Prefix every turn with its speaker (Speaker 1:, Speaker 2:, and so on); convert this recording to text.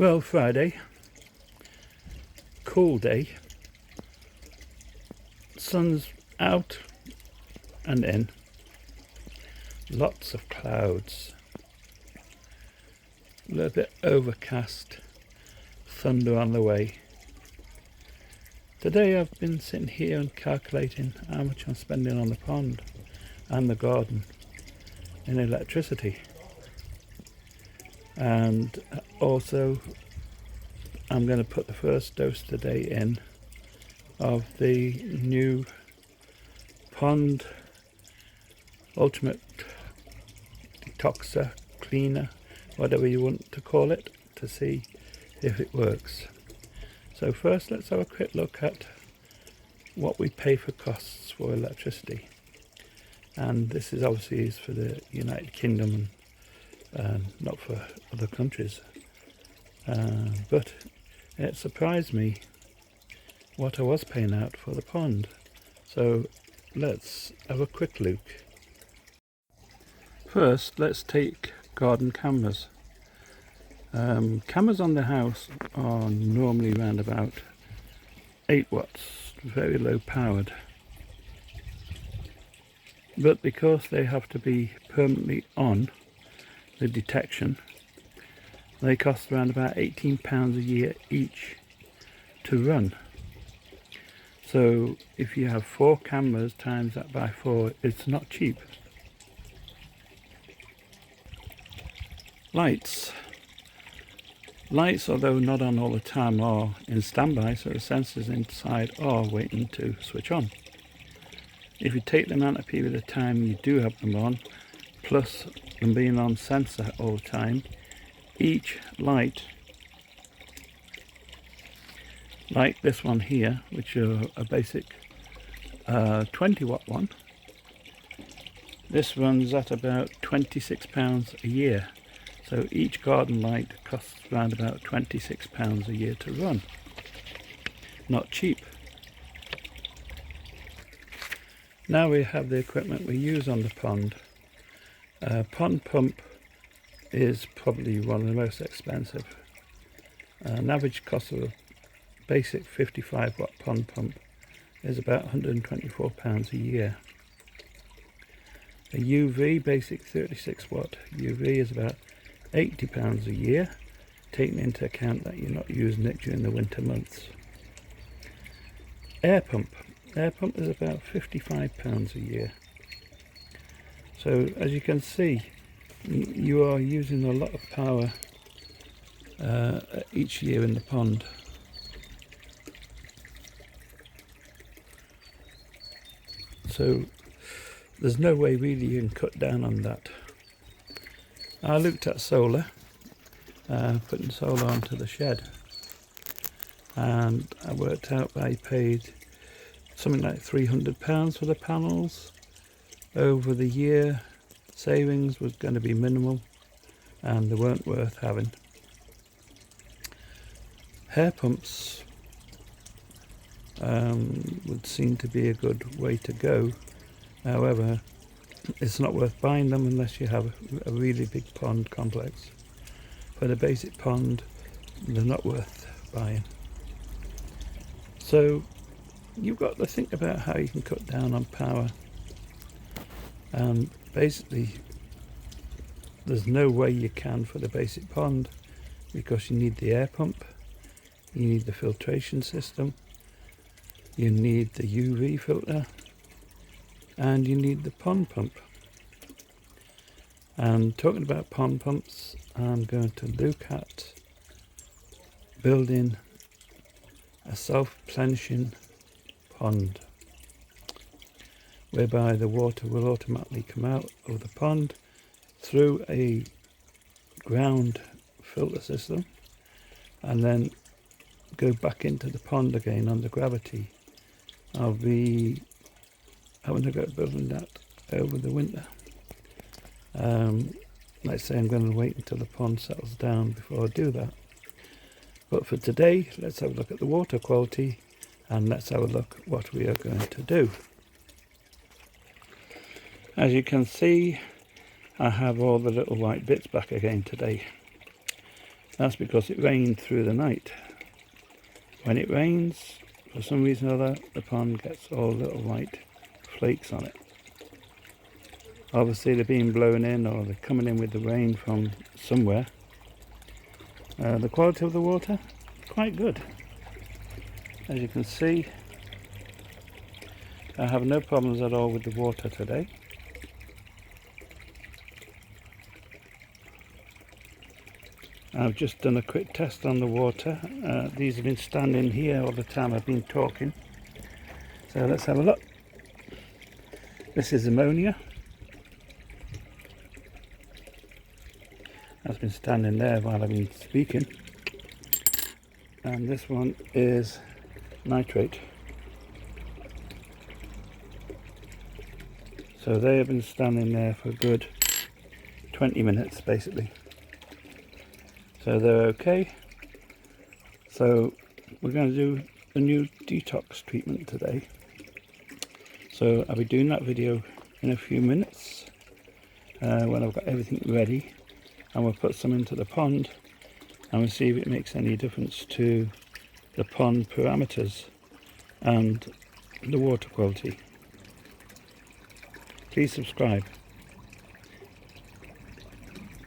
Speaker 1: Well, Friday, cool day, sun's out and in, lots of clouds, a little bit overcast, thunder on the way. Today I've been sitting here and calculating how much I'm spending on the pond and the garden in electricity. And also I'm going to put the first dose today in of the new Pond Ultimate Detoxer, Cleaner, whatever you want to call it, to see if it works. So first let's have a quick look at what we pay for costs for electricity. And this is obviously for the United Kingdom and not for other countries, but it surprised me what I was paying out for the pond. So let's have a quick look. First, let's take garden cameras. Cameras on the house are normally around about 8 watts, very low powered, but because they have to be permanently on, the detection, they cost around about £18 a year each to run. So if you have 4 cameras times that by 4, it's not cheap. Lights, although not on all the time, are in standby, so the sensors inside are waiting to switch on. If you take the amount of period of time you do have them on, plus them being on sensor all the time, each light, like this one here, which is a basic 20 watt one, this runs at about £26 a year. So each garden light costs around about £26 a year to run. Not cheap. Now we have the equipment we use on the pond. Pond pump is probably one of the most expensive. An average cost of a basic 55 watt pond pump is about £124 a year. A UV basic 36 watt UV is about £80 a year, taking into account that you're not using it during the winter months. Air pump is about £55 a year. So as you can see, you are using a lot of power each year in the pond. So there's no way really you can cut down on that. I looked at solar, putting solar onto the shed, and I worked out I paid something like £300 for the panels. Over the year, savings was going to be minimal and they weren't worth having. Hair pumps would seem to be a good way to go. However, it's not worth buying them unless you have a really big pond complex. For the basic pond, they're not worth buying. So you've got to think about how you can cut down on power. And basically, there's no way you can for the basic pond, because you need the air pump, you need the filtration system, you need the UV filter, and you need the pond pump. And talking about pond pumps, I'm going to look at building a self-replenishing pond, whereby the water will automatically come out of the pond through a ground filter system and then go back into the pond again under gravity. I'll be having a go at building that over the winter. Let's say I'm going to wait until the pond settles down before I do that. But for today, let's have a look at the water quality and let's have a look at what we are going to do. As you can see, I have all the little white bits back again today. That's because it rained through the night. When it rains, for some reason or other, the pond gets all little white flakes on it. Obviously they're being blown in, or they're coming in with the rain from somewhere. The quality of the water, quite good. As you can see, I have no problems at all with the water today. I've just done a quick test on the water. These have been standing here all the time I've been talking. So let's have a look. This is ammonia. That's been standing there while I've been speaking. And this one is nitrate. So they have been standing there for a good 20 minutes basically. So they're okay. So we're going to do a new detox treatment today. So I'll be doing that video in a few minutes when I've got everything ready, and we'll put some into the pond and we'll see if it makes any difference to the pond parameters and the water quality. Please subscribe.